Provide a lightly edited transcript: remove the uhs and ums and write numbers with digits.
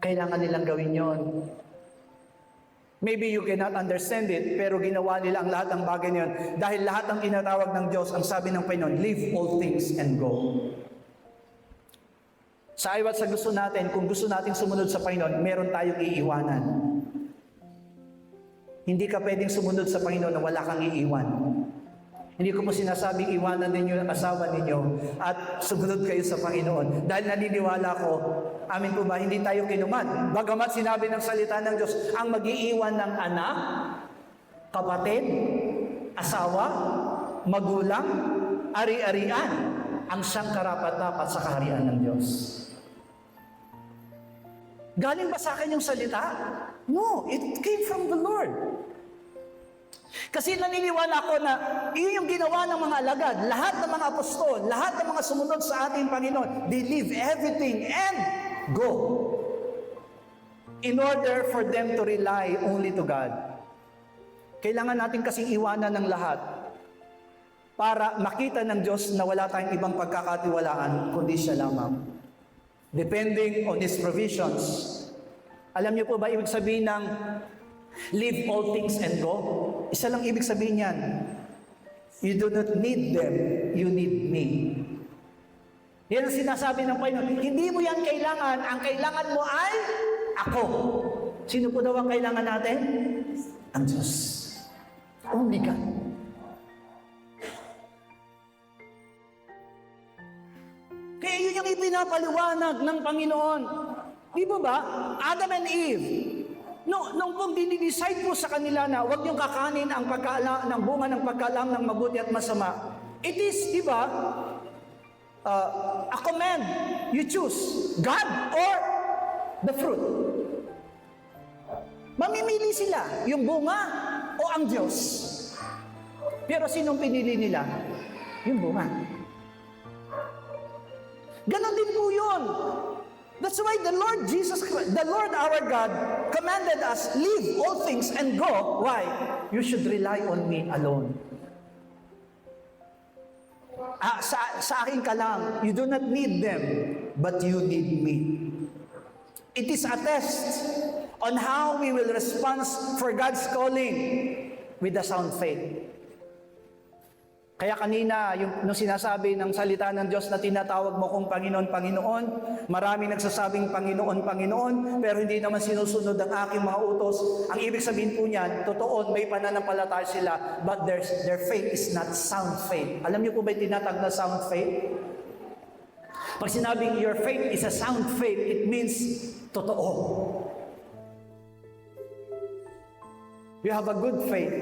Kailangan nilang gawin yon. Maybe you cannot understand it, pero ginawa nila ang lahat ng bagay na yun. Dahil lahat ng tinatawag ng Diyos, ang sabi ng Panginoon, leave all things and go. Sa ayaw at sa gusto natin, kung gusto nating sumunod sa Panginoon, meron tayong iiwanan. Hindi ka pwedeng sumunod sa Panginoon na wala kang iiwan. Hindi ko po sinasabing iwanan ninyo ang asawa ninyo at sumunod kayo sa Panginoon. Dahil naniniwala ko, amin po ba, hindi tayo kinuman. Bagamat sinabi ng salita ng Diyos, ang mag-iiwan ng anak, kapatid, asawa, magulang, ari-arian, ang siyang karapat-dapat sa kaharian ng Diyos. Galing ba sa akin yung salita? No, it came from the Lord. Kasi naniniwala ko na iyon yung ginawa ng mga alagad, lahat ng mga apostol, lahat ng mga sumunod sa ating Panginoon, they leave everything and go. In order for them to rely only to God. Kailangan natin kasing iwanan ng lahat para makita ng Diyos na wala tayong ibang pagkakatiwalaan kundi siya lamang. Depending on His provisions. Alam niyo po ba ibig sabihin ng leave all things and go? Isa lang ibig sabihin yan. You do not need them, you need me. Yan ang sinasabi ng Panginoon. Hindi mo yan kailangan. Ang kailangan mo ay ako. Sino po daw ang kailangan natin? Ang Diyos. Only God. Kaya yun yung ipinapaliwanag ng Panginoon. Di ba? Adam and Eve, nung pong dinidecide po sa kanila na huwag niyong kakanin ang ng bunga ng pagkaalam ng mabuti at masama, it is, di ba, a command. You choose God or the fruit. Mamimili sila, yung bunga o ang Diyos. Pero sinong pinili nila? Yung bunga. Ganon din po yun. That's why the Lord Jesus Christ, the Lord our God, commanded us, leave all things and go. Why? You should rely on me alone. Sa akin ka lang, you do not need them, but you need me. It is a test on how we will respond for God's calling with a sound faith. Kaya kanina, nung sinasabi ng salita ng Diyos na tinatawag mo kong Panginoon, Panginoon, marami nagsasabing Panginoon, Panginoon, pero hindi naman sinusunod ang aking mga utos. Ang ibig sabihin po niyan, totoo, may pananampalataya sila, but their faith is not sound faith. Alam niyo po ba yung tinatag na sound faith? Pag sinabing your faith is a sound faith, it means totoo. You have a good faith.